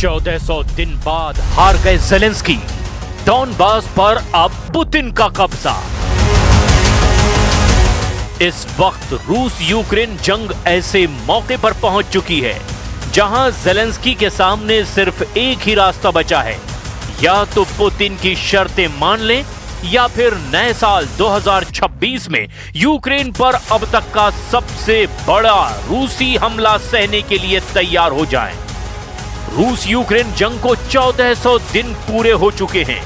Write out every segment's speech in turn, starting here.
1400 दिन बाद हार गए ज़ेलेंस्की। डॉनबास पर अब पुतिन का कब्जा। इस वक्त रूस यूक्रेन जंग ऐसे मौके पर पहुंच चुकी है जहां ज़ेलेंस्की के सामने सिर्फ एक ही रास्ता बचा है, या तो पुतिन की शर्तें मान लें या फिर नए साल 2026 में यूक्रेन पर अब तक का सबसे बड़ा रूसी हमला सहने के लिए तैयार हो जाएं। रूस यूक्रेन जंग को 1400 दिन पूरे हो चुके हैं।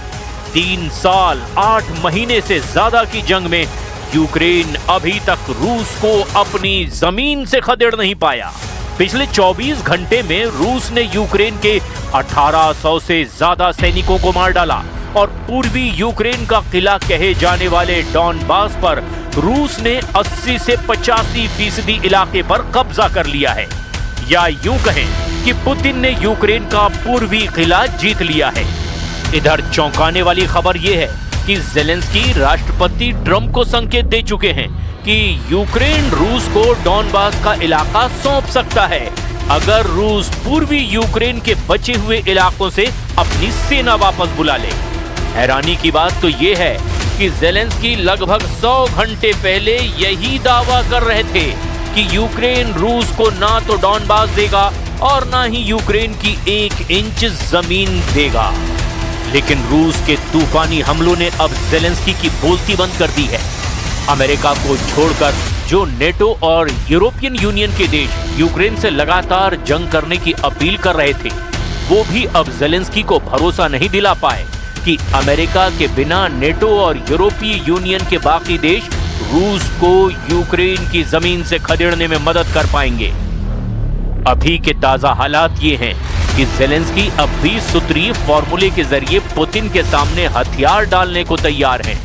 3 साल 8 महीने से ज्यादा की जंग में यूक्रेन अभी तक रूस को अपनी जमीन से खदेड़ नहीं पाया। पिछले 24 घंटे में रूस ने यूक्रेन के 1800 से ज्यादा सैनिकों को मार डाला और पूर्वी यूक्रेन का किला कहे जाने वाले डॉनबास पर रूस ने 80 से 85% इलाके पर कब्जा कर लिया है। या यूं कहें कि पुतिन ने यूक्रेन का पूर्वी किला जीत लिया है। इधर चौंकाने वाली खबर यह है कि ज़ेलेंस्की राष्ट्रपति ट्रंप को संकेत दे चुके हैं कि यूक्रेन रूस को डॉनबास का इलाका सौंप सकता है अगर रूस पूर्वी यूक्रेन के बचे हुए इलाकों से अपनी सेना वापस बुला ले। हैरानी की बात तो यह है कि ज़ेलेंस्की लगभग 100 घंटे पहले यही दावा कर रहे थे कि यूक्रेन रूस को ना तो डॉनबास देगा और ना ही यूक्रेन की 1 इंच जमीन देगा। लेकिन रूस के तूफानी हमलों ने अब ज़ेलेंस्की की बोलती बंद कर दी है। अमेरिका को छोड़कर जो नेटो और यूरोपियन यूनियन के देश यूक्रेन से लगातार जंग करने की अपील कर रहे थे, वो भी अब ज़ेलेंस्की को भरोसा नहीं दिला पाए कि अमेरिका के बिना नेटो और यूरोपीय यूनियन के बाकी देश रूस को यूक्रेन की जमीन से खदेड़ने में मदद कर पाएंगे। अभी के ताजा हालात ये हैं कि ज़ेलेंस्की अब 20 सूत्रीय फॉर्मूले के जरिए पुतिन के सामने हथियार डालने को तैयार हैं।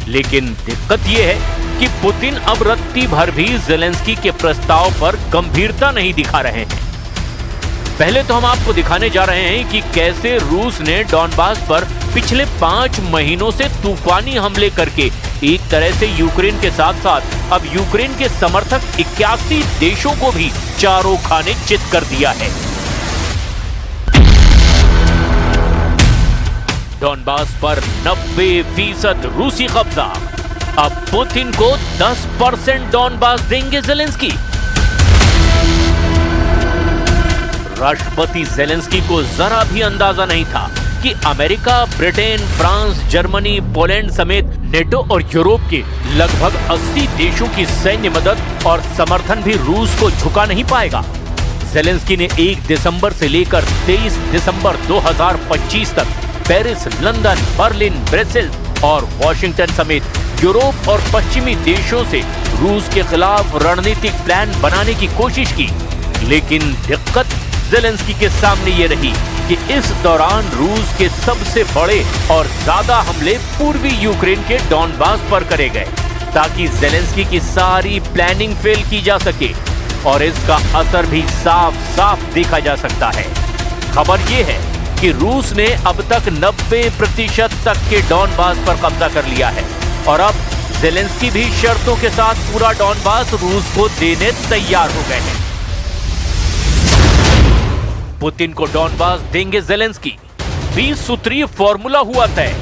लेकिन दिक्कत यह है कि पुतिन अब रत्ती भर भी ज़ेलेंस्की के प्रस्ताव पर गंभीरता नहीं दिखा रहे हैं। पहले तो हम आपको दिखाने जा रहे हैं कि कैसे रूस ने डॉनबास पर पिछले 5 महीनों से तूफानी हमले करके एक तरह से यूक्रेन के साथ साथ अब यूक्रेन के समर्थक 81 देशों को भी चारों खाने चित कर दिया है। डॉनबास पर 90% रूसी कब्जा। अब पुतिन को 10% डॉनबास देंगे ज़ेलेंस्की। राष्ट्रपति ज़ेलेंस्की को जरा भी अंदाजा नहीं था कि America, Britain, France, Germany, Poland समेत नेटो और यूरोप के लगभग 80 देशों की सैन्य मदद और समर्थन भी रूस को झुका नहीं पाएगा। ज़ेलेंस्की ने 1 दिसंबर से लेकर 23 दिसंबर 2025 तक पेरिस, लंदन, बर्लिन, ब्रसेल्स और वॉशिंगटन समेत यूरोप और पश्चिमी देशों से रूस के खिलाफ रणनीतिक प्लान बनाने की कोशिश की। लेकिन दिक्कत ज़ेलेंस्की के सामने ये रही कि इस दौरान रूस के सबसे बड़े और ज्यादा हमले पूर्वी यूक्रेन के डॉनबास पर करे गए ताकि ज़ेलेंस्की की सारी प्लानिंग फेल की जा सके, और इसका असर भी साफ साफ देखा जा सकता है। खबर यह है कि रूस ने अब तक 90% तक के डॉनबास पर कब्जा कर लिया है और अब ज़ेलेंस्की भी शर्तों के साथ पूरा डॉनबास रूस को देने तैयार हो गए हैं। पुतिन को डॉनबास देंगे ज़ेलेंस्की। 20 सूत्रीय फॉर्मूला हुआ तय।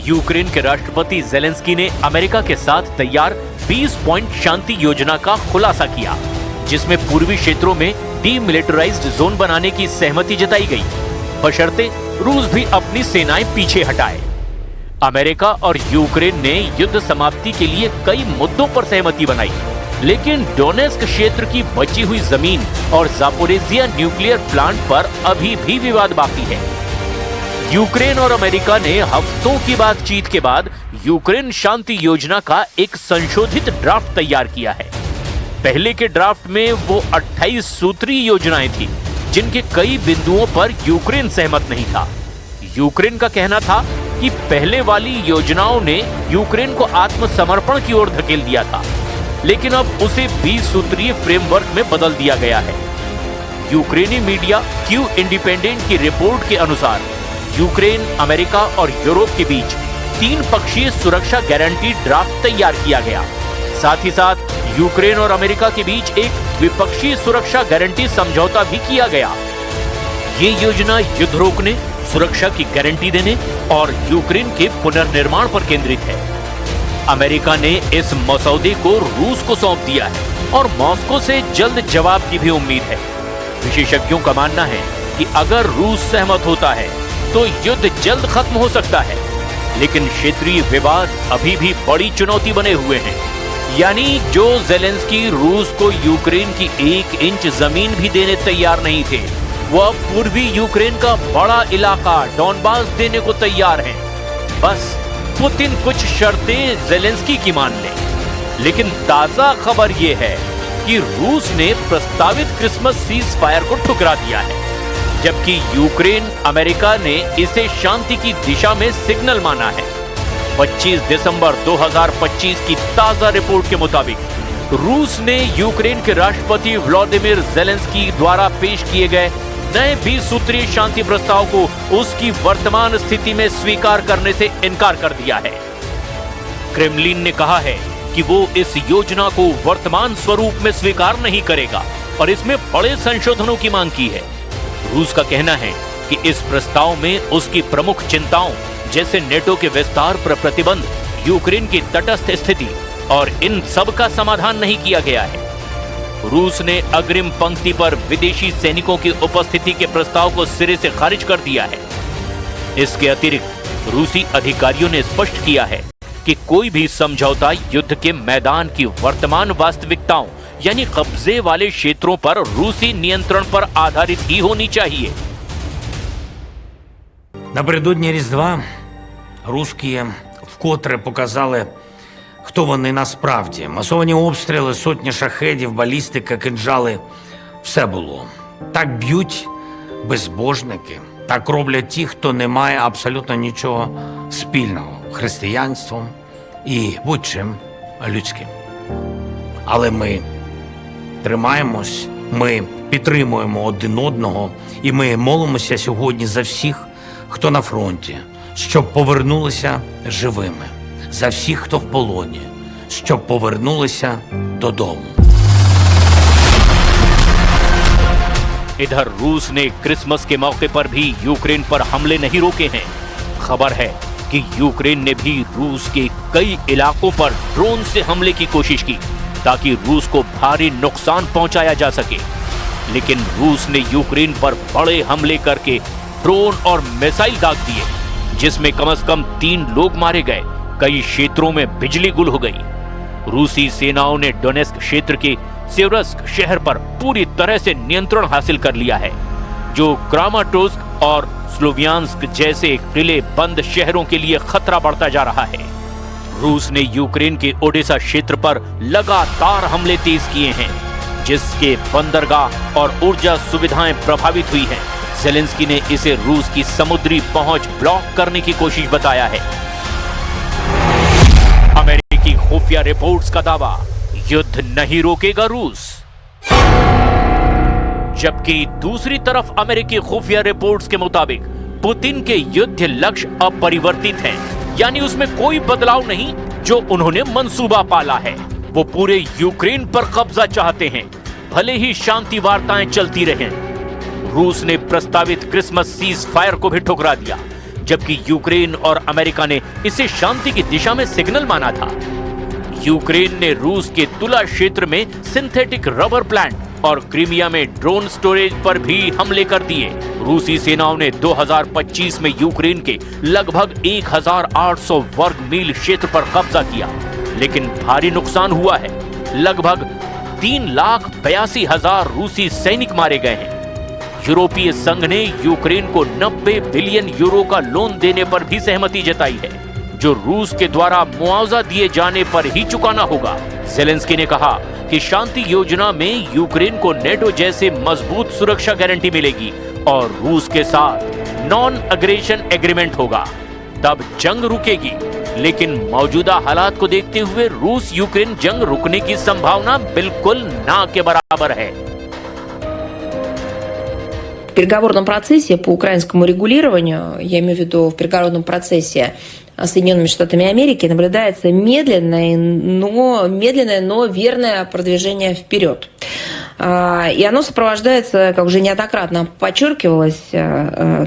यूक्रेन के राष्ट्रपति ज़ेलेंस्की ने अमेरिका के साथ तैयार 20 पॉइंट शांति योजना का खुलासा किया, जिसमें पूर्वी क्षेत्रों में डीमिलिटराइज्ड जोन बनाने की सहमति जताई गई, बशर्ते रूस भी अपनी सेनाएं पीछे हटाए। अमेरिका और यूक्रेन ने युद्ध समाप्ति के लिए कई मुद्दों पर सहमति बनाई, लेकिन डोनेस्क क्षेत्र की बची हुई जमीन और जापोरेजिया न्यूक्लियर प्लांट पर अभी भी विवाद बाकी है। यूक्रेन और अमेरिका ने हफ्तों की बातचीत के बाद यूक्रेन शांति योजना का एक संशोधित ड्राफ्ट तैयार किया है। पहले के ड्राफ्ट में वो 28 सूत्रीय योजनाएं थी, जिनके कई बिंदुओं पर यूक्रेन सहमत नहीं था। यूक्रेन का कहना था कि पहले वाली योजनाओं ने यूक्रेन को आत्मसमर्पण की ओर धकेल दिया था, लेकिन अब उसे 20 सूत्रीय फ्रेमवर्क में बदल दिया गया है। यूक्रेनी मीडिया क्यू इंडिपेंडेंट की रिपोर्ट के अनुसार यूक्रेन, अमेरिका और यूरोप के बीच 3 पक्षीय सुरक्षा गारंटी ड्राफ्ट तैयार किया गया। साथ ही साथ यूक्रेन और अमेरिका के बीच एक द्विपक्षीय सुरक्षा गारंटी समझौता भी किया गया। ये योजना युद्ध रोकने, सुरक्षा की गारंटी देने और यूक्रेन के पुनर्निर्माण पर केंद्रित है। अमेरिका ने इस मसौदे को रूस को सौंप दिया है और मॉस्को से जल्द जवाब की भी उम्मीद है। विशेषज्ञों का मानना है कि अगर रूस सहमत होता है तो युद्ध जल्द खत्म हो सकता है, लेकिन क्षेत्रीय विवाद अभी भी बड़ी चुनौती बने हुए हैं। यानी जो ज़ेलेंस्की रूस को यूक्रेन की 1 इंच जमीन भी देने तैयार नहीं थे, वो अब पूर्वी यूक्रेन का बड़ा इलाका डॉनबास देने को तैयार हैं। बस पुतिन कुछ शर्तें ज़ेलेंस्की की मान ले। लेकिन ताजा खबर यह है कि रूस ने प्रस्तावित क्रिसमस सीज फायर को ठुकरा दिया है, जबकि यूक्रेन अमेरिका ने इसे शांति की दिशा में सिग्नल माना है। 25 दिसंबर 2025 की ताजा रिपोर्ट के मुताबिक रूस ने यूक्रेन के राष्ट्रपति व्लादिमीर ज़ेलेंस्की द्वारा पेश किए गए नए 20 सूत्रीय शांति प्रस्ताव को उसकी वर्तमान स्थिति में स्वीकार करने से इनकार कर दिया है। क्रेमलिन ने कहा है कि वो इस योजना को वर्तमान स्वरूप में स्वीकार नहीं करेगा और इसमें बड़े संशोधनों की मांग की है। रूस का कहना है कि इस प्रस्ताव में उसकी प्रमुख चिंताओं जैसे नेटो के विस्तार पर प्रतिबंध, यूक्रेन की तटस्थ स्थिति और इन सब का समाधान नहीं किया गया है। रूस ने अग्रिम पंक्ति पर विदेशी सैनिकों की उपस्थिति के प्रस्ताव को सिरे से खारिज कर दिया है। इसके अतिरिक्त रूसी अधिकारियों ने स्पष्ट किया है कि कोई भी समझौता युद्ध के मैदान की वर्तमान वास्तविकताओं यानी कब्जे वाले क्षेत्रों पर रूसी नियंत्रण पर आधारित ही होनी चाहिए। Напередодні Різдва русські вкотре показали, хто вони насправді. Масовані обстріли, сотні шахедів, балістика, кинджали – все було. Так б'ють безбожники, так роблять ті, хто не має абсолютно нічого спільного – християнством і будь-чим людським. Але ми тримаємось, ми підтримуємо один одного і ми молимося сьогодні за всіх, хто на фронті, щоб повернулися живими, за всіх, хто в полоні, щоб повернулися додому. इधर रूस ने क्रिसमस के मौके पर भी यूक्रेन पर हमले नहीं रोके हैं। खबर है कि यूक्रेन ने भी रूस के कई इलाकों पर ड्रोन से हमले की कोशिश की ताकि रूस को भारी नुकसान पहुंचाया जा सके। लेकिन रूस ने यूक्रेन पर बड़े हमले करके ड्रोन और मिसाइल दाग दिए, जिसमें कम से कम 3 लोग मारे गए, कई क्षेत्रों में बिजली गुल हो गई। रूसी सेनाओं ने डोनेस्क क्षेत्र के सेवरस्क शहर पर पूरी तरह से नियंत्रण हासिल कर लिया है, जो क्रामाटोर्स्क और स्लोवियांस्क जैसे किले बंद शहरों के लिए खतरा बढ़ता जा रहा है। रूस ने यूक्रेन के ओडेसा क्षेत्र पर लगातार हमले तेज किए हैं, जिसके बंदरगाह और ऊर्जा सुविधाएं प्रभावित हुई हैं। ज़ेलेंस्की ने इसे रूस की समुद्री पहुंच ब्लॉक करने की कोशिश बताया है। अमेरिकी खुफिया रिपोर्ट्स का दावा, युद्ध नहीं रोकेगा रूस। जबकि दूसरी तरफ अमेरिकी खुफिया रिपोर्ट्स के मुताबिक पुतिन के युद्ध लक्ष्य अपरिवर्तित हैं, यानी उसमें कोई बदलाव नहीं जो उन्होंने मंसूबा पाला है। वो पूरे यूक्रेन पर कब्जा चाहते हैं, भले ही शांति वार्ताएं चलती रहें। रूस ने प्रस्तावित क्रिसमस सीज फायर को भी ठुकरा दिया, जबकि यूक्रेन और अमेरिका ने इसे शांति की दिशा में सिग्नल माना था। यूक्रेन ने रूस के तुला क्षेत्र में सिंथेटिक रबर प्लांट और क्रीमिया में ड्रोन स्टोरेज पर भी हमले कर दिए। रूसी सेनाओं ने 2025 में यूक्रेन के लगभग 1800 वर्ग मील क्षेत्र पर कब्जा किया, लेकिन भारी नुकसान हुआ है। लगभग 3,82,000 रूसी सैनिक मारे गए हैं। यूरोपीय संघ ने यूक्रेन को 90 बिलियन यूरो का लोन देने पर भी सहमति जताई है, जो रूस के द्वारा मुआवजा दिए जाने पर ही चुकाना होगा। ज़ेलेंस्की ने कहा कि शांति योजना में यूक्रेन को नेटो जैसे मजबूत सुरक्षा गारंटी मिलेगी और रूस के साथ नॉन अग्रेशन एग्रीमेंट होगा, तब जंग रुकेगी। लेकिन मौजूदा हालात को देखते हुए रूस यूक्रेन जंग रुकने की संभावना बिल्कुल ना के बराबर है। переговорном процессе по украинскому регулированию, я имею в виду в переговорном процессе Соединенными Штатами Америки, наблюдается медленное, но верное продвижение вперед. И оно сопровождается, как уже неоднократно подчеркивалось,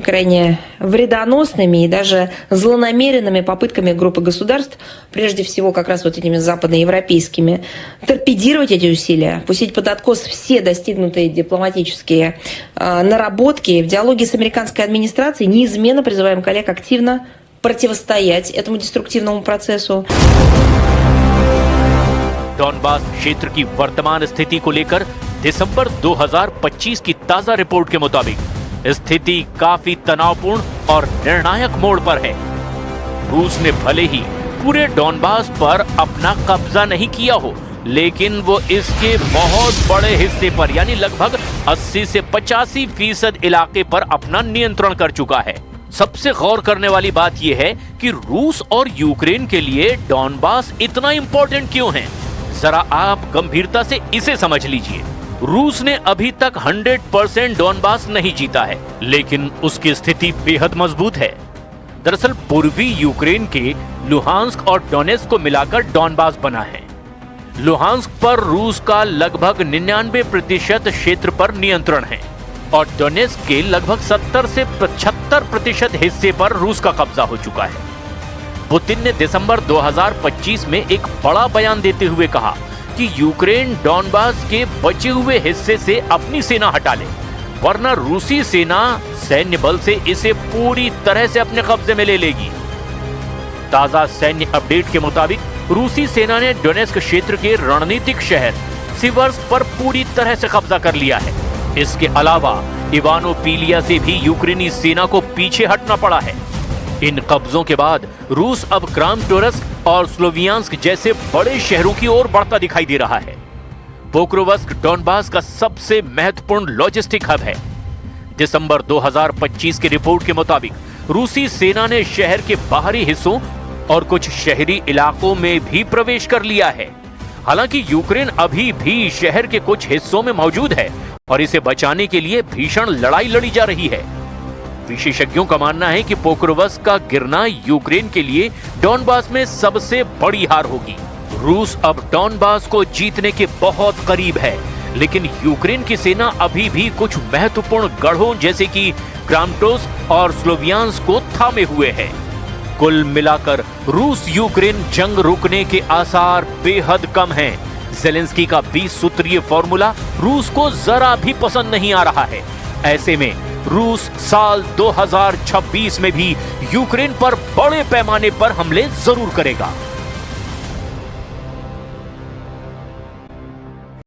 крайне вредоносными и даже злонамеренными попытками группы государств, прежде всего как раз вот этими западноевропейскими, торпедировать эти усилия, пустить под откос все достигнутые дипломатические наработки. В диалоге с американской администрацией неизменно призываем коллег активно противостоять этому деструктивному процессу. डॉनबास क्षेत्र की वर्तमान स्थिति को लेकर दिसंबर 2025 की ताजा रिपोर्ट के मुताबिक स्थिति काफी तनावपूर्ण और निर्णायक मोड़ पर है। रूस ने भले ही पूरे डॉनबास पर अपना कब्जा नहीं किया हो, लेकिन वो इसके बहुत बड़े हिस्से पर यानी लगभग 80 से 85% इलाके पर अपना नियंत्रण कर चुका है। सबसे गौर करने वाली बात यह है कि रूस और यूक्रेन के लिए डॉनबास इतना इंपॉर्टेंट क्यों है। जरा आप गंभीरता से इसे समझ लीजिए। रूस ने अभी तक 100% डॉनबास नहीं जीता है, लेकिन उसकी स्थिति बेहद मजबूत है। दरअसल पूर्वी यूक्रेन के लुहांस्क और डोनेस्क को मिलाकर डॉनबास बना है। लुहांस्क पर रूस का लगभग 99% क्षेत्र पर नियंत्रण है और डोनेस्क के लगभग 70 से 75% हिस्से पर रूस का कब्जा हो चुका है। पुतिन ने दिसंबर 2025 में एक बड़ा बयान देते हुए कहा कि यूक्रेन डॉनबास के बचे हुए हिस्से से अपनी सेना हटा ले, वरना रूसी सेना सैन्य बल से इसे पूरी तरह से अपने कब्जे में ले लेगी। ताजा सैन्य अपडेट के मुताबिक रूसी सेना ने डोनेस्क क्षेत्र के रणनीतिक शहर सिवर्स्क पर पूरी तरह से कब्जा कर लिया है। इसके अलावा इवानोपिलिया से भी यूक्रेनी सेना को पीछे हटना पड़ा है। इन कब्जों के बाद रूस अब क्रामाटोर्स्क और स्लोवियांस्क जैसे बड़े शहरों की ओर बढ़ता दिखाई दे रहा है। पोक्रोवस्क डॉनबास का सबसे महत्वपूर्ण लॉजिस्टिक हब है। दिसंबर 2025 की रिपोर्ट के मुताबिक रूसी सेना ने शहर के बाहरी हिस्सों और कुछ शहरी इलाकों में भी प्रवेश कर लिया है। हालांकि यूक्रेन अभी भी शहर के कुछ हिस्सों में मौजूद है और इसे बचाने के लिए भीषण लड़ाई लड़ी जा रही है। विशेषज्ञों का मानना है कि पोक्रोवस्क का गिरना यूक्रेन के लिए डॉनबास में सबसे बड़ी हार होगी। रूस अब डॉनबास को जीतने के बहुत करीब है, लेकिन यूक्रेन की सेना अभी भी कुछ महत्वपूर्ण गढ़ों जैसे कि क्रामाटोर्स्क और स्लोवियांस्क को थामे हुए है। कुल मिलाकर रूस यूक्रेन जंग रुकने के आसार बेहद कम हैं। ज़ेलेंस्की का 20 सूत्रीय फॉर्मूला रूस को जरा भी पसंद नहीं आ रहा है। ऐसे में रूस साल 2026 में भी यूक्रेन पर बड़े पैमाने पर हमले जरूर करेगा।